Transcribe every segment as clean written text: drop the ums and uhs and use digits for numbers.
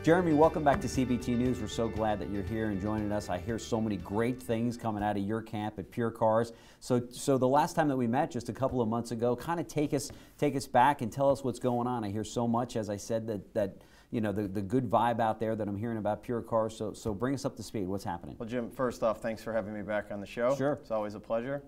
Jeremy, welcome back to CBT News. We're so glad that you're here and joining us. I hear so many great things coming out of your camp at PureCars. So the last time that we met, just a couple of months ago, kind of take us back and tell us what's going on. I hear so much, as I said, that you know, the good vibe out there that I'm hearing about PureCars. So bring us up to speed. What's happening? Well, Jim, first off, thanks for having me back on the show. Sure. It's always a pleasure.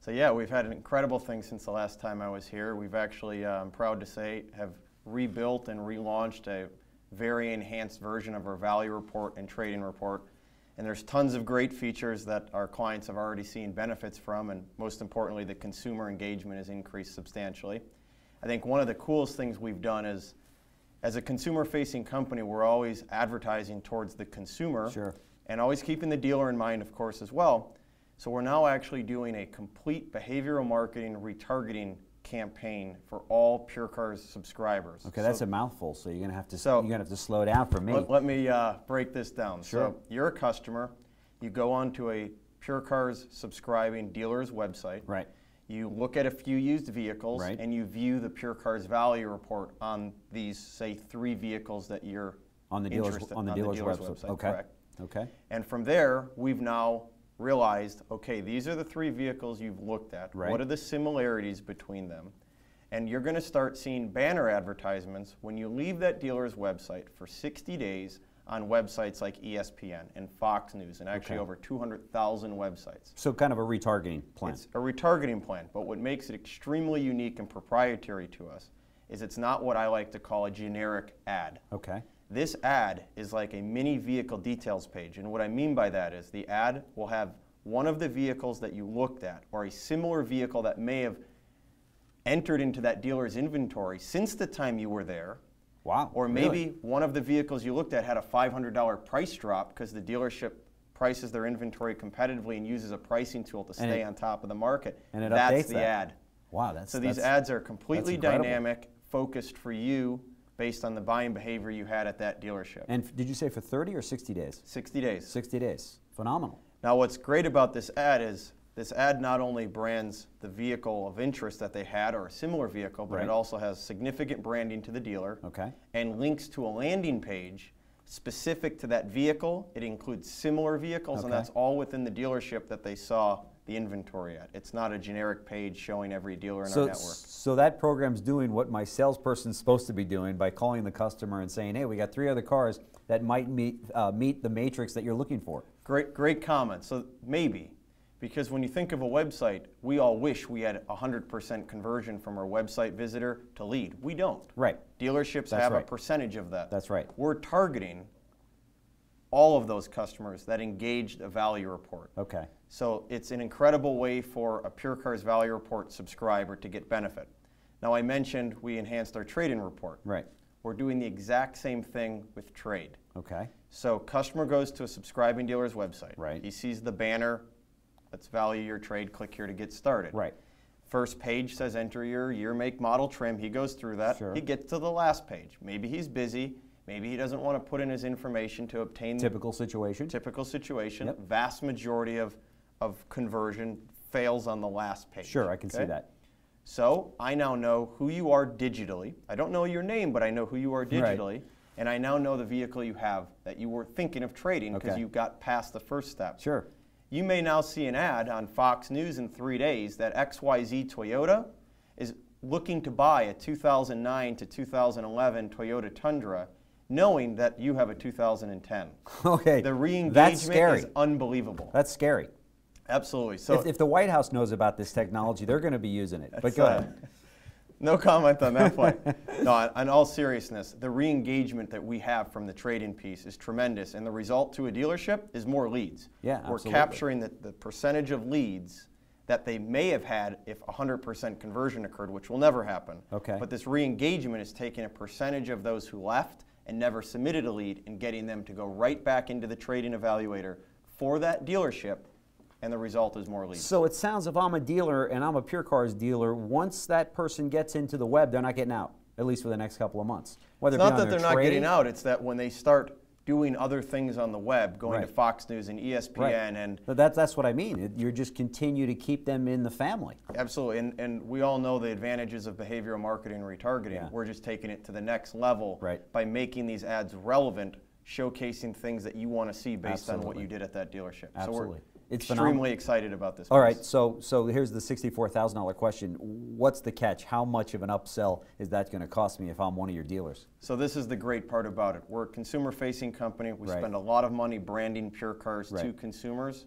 So yeah, we've had an incredible thing since the last time I was here. We've actually, I'm proud to say, have rebuilt and relaunched a very enhanced version of our value report and trading report. And there's tons of great features that our clients have already seen benefits from, and most importantly, the consumer engagement has increased substantially. I think one of the coolest things we've done is, as a consumer-facing company, we're always advertising towards the consumer. Sure. And always keeping the dealer in mind, of course, as well. So we're now actually doing a complete behavioral marketing retargeting campaign for all PureCars subscribers. Okay, that's a mouthful, so you're gonna have to slow down for me. Let me break this down. Sure. So you're a customer, you go onto a PureCars subscribing dealer's website. Right. You look at a few used vehicles, right, and you view the PureCars value report on these, say, 3 vehicles that you're on the dealer's website. Okay. Correct. Okay. And from there, we've now realized, okay, these are the 3 vehicles you've looked at. Right. What are the similarities between them? And you're going to start seeing banner advertisements when you leave that dealer's website for 60 days on websites like ESPN and Fox News, and actually over 200,000 websites. So kind of a retargeting plan. It's a retargeting plan, but what makes it extremely unique and proprietary to us is it's not what I like to call a generic ad. Okay. This ad is like a mini vehicle details page, and what I mean by that is the ad will have one of the vehicles that you looked at, or a similar vehicle that may have entered into that dealer's inventory since the time you were there. Wow. Or maybe one of the vehicles you looked at had a $500 price drop because the dealership prices their inventory competitively and uses a pricing tool to stay on top of the market. And it that's updates the that. ad. Wow, so these ads are completely dynamic, focused for you, based on the buying behavior you had at that dealership. And did you say for 30 or 60 days? 60 days. 60 days. Phenomenal. Now what's great about this ad is this ad not only brands the vehicle of interest that they had or a similar vehicle, but it also has significant branding to the dealer. Okay. And links to a landing page specific to that vehicle. It includes similar vehicles, and that's all within the dealership that they saw the inventory at. It's not a generic page showing every dealer in our network. So that program's doing what my salesperson's supposed to be doing by calling the customer and saying, hey, we got 3 other cars that might meet the matrix that you're looking for. Great comment. So maybe, because when you think of a website, we all wish we had 100% conversion from our website visitor to lead. We don't. Right. Dealerships have a percentage of that. That's right. We're targeting all of those customers that engaged a value report. Okay. So it's an incredible way for a PureCars value report subscriber to get benefit. Now I mentioned we enhanced our trade-in report. Right. We're doing the exact same thing with trade. Okay. So customer goes to a subscribing dealer's website. Right. He sees the banner, let's value your trade, click here to get started. Right. First page says enter your year, make, model, trim. He goes through that. Sure. He gets to the last page. Maybe he's busy. Maybe he doesn't want to put in his information to obtain typical situation. Typical situation. Yep. Vast majority of conversion fails on the last page. Sure, I can see that. So I now know who you are digitally. I don't know your name, but I know who you are digitally. Right. And I now know the vehicle you have that you were thinking of trading because you got past the first step. Sure. You may now see an ad on Fox News in 3 days that XYZ Toyota is looking to buy a 2009 to 2011 Toyota Tundra, knowing that you have a 2010. Okay. The re-engagement is unbelievable. That's scary. Absolutely. So if the White House knows about this technology, they're going to be using it. But go ahead. No comment on that point. No, in all seriousness, the re-engagement that we have from the trade-in piece is tremendous, and the result to a dealership is more leads. Yeah, absolutely. We're capturing the percentage of leads that they may have had if 100% conversion occurred, which will never happen. Okay. But this re-engagement is taking a percentage of those who left and never submitted a lead and getting them to go right back into the trade-in evaluator for that dealership, and the result is more leads. So it sounds, if I'm a dealer and I'm a PureCars dealer, once that person gets into the web, they're not getting out, at least for the next couple of months. It's not that they're not getting out, it's that when they start doing other things on the web, going Right. to Fox News and ESPN, and But that's what I mean. You're just continue to keep them in the family. absolutely, and we all know the advantages of behavioral marketing and retargeting. Yeah. We're just taking it to the next level Right. by making these ads relevant, showcasing things that you want to see based on what Absolutely. you did at that dealership. Absolutely. So It's we're phenomenal. extremely excited about this. All right, piece. so here's the $64,000 question. What's the catch? How much of an upsell is that going to cost me if I'm one of your dealers? So this is the great part about it. We're a consumer-facing company. We Right. spend a lot of money branding PureCars to Right. consumers.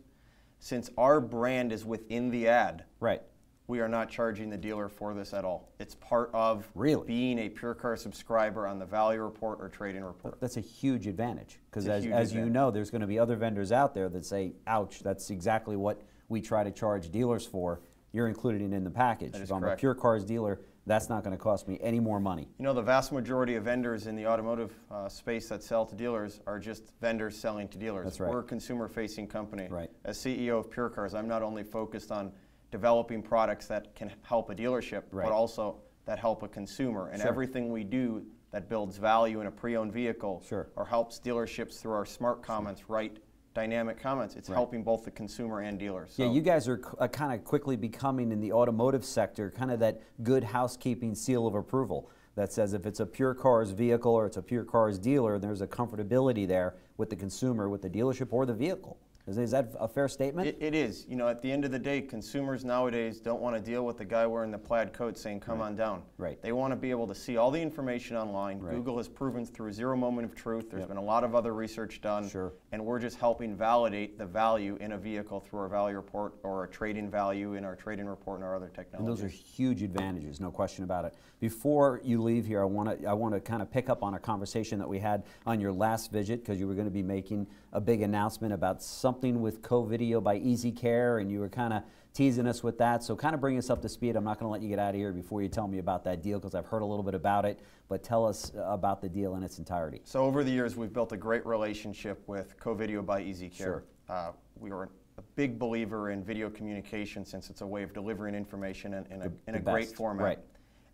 Since our brand is within the ad, Right. we are not charging the dealer for this at all. It's part of Really? being a PureCar subscriber on the value report or trade-in report. That's a huge advantage because It's a huge as you advantage. know, there's going to be other vendors out there that say, ouch, that's exactly what we try to charge dealers for. You're included in the package. That is If I'm correct. a PureCars dealer, that's not going to cost me any more money. You know, the vast majority of vendors in the automotive space that sell to dealers are just vendors selling to dealers. That's right. We're a consumer-facing company. Right. As CEO of PureCars, I'm not only focused on developing products that can help a dealership, Right. but also that help a consumer. And Sure. everything we do that builds value in a pre-owned vehicle Sure. or helps dealerships through our smart comments write dynamic comments, it's helping both the consumer and dealers. So Yeah, you guys are kind of quickly becoming in the automotive sector kind of that good housekeeping seal of approval that says if it's a PureCars vehicle or it's a PureCars dealer, there's a comfortability there with the consumer, with the dealership or the vehicle. Is that a fair statement? It is. You know, at the end of the day, consumers nowadays don't want to deal with the guy wearing the plaid coat saying, come on down. Right. They want to be able to see all the information online. Right. Google has proven through zero moment of truth. There's Yep. been a lot of other research done. Sure. And we're just helping validate the value in a vehicle through our value report or a trade-in value in our trade-in report and our other And technologies. those are huge advantages, no question about it. Before you leave here, I want to kind of pick up on a conversation that we had on your last visit because you were going to be making a big announcement about something with Co-Video by Easy Care, and you were kind of teasing us with that. So kind of bring us up to speed. I'm not going to let you get out of here before you tell me about that deal because I've heard a little bit about it, but tell us about the deal in its entirety. So over the years, we've built a great relationship with Co-Video by Easy Care. Sure. We were a big believer in video communication since it's a way of delivering information in a great best. format. Right.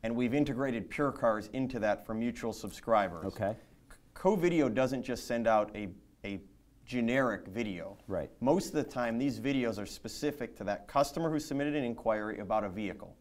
And we've integrated PureCars into that for mutual subscribers. Okay. Co-Video doesn't just send out a generic video. Right. Most of the time, these videos are specific to that customer who submitted an inquiry about a vehicle.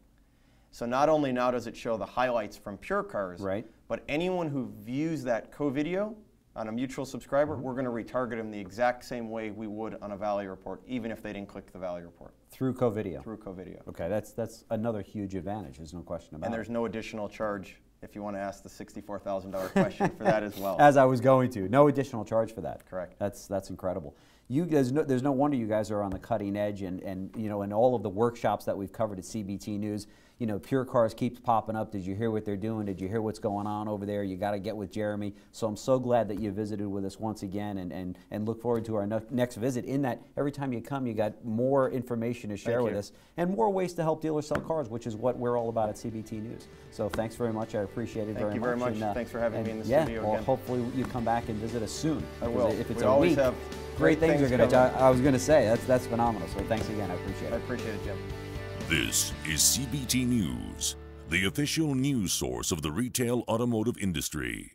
So not only now does it show the highlights from PureCars, Right. but anyone who views that co-video on a mutual subscriber, we're going to retarget them the exact same way we would on a value report, even if they didn't click the value report. Through Co-Video. Through co-video. Okay, that's another huge advantage. There's no question about And it. there's no additional charge if you want to ask the $64,000 question for that as well. As I was going to, no additional charge for that. Correct. That's incredible. You guys, there's no wonder you guys are on the cutting edge, and you know, in all of the workshops that we've covered at CBT News, you know, PureCars keeps popping up. Did you hear what they're doing? Did you hear what's going on over there? You got to get with Jeremy. So I'm so glad that you visited with us once again, and look forward to our next visit. In that, every time you come, you got more information to share with us and more ways to help dealers sell cars, which is what we're all about at CBT News. So thanks very much. I appreciate it very much. Thank you very much. And, Thanks for having me in the yeah, studio well, again. hopefully you come back and visit us soon. I will. If it's We a always week, have great things are going to. coming. I was going to say that's phenomenal. So thanks again. I appreciate I it. appreciate it, Jim. This is CBT News, the official news source of the retail automotive industry.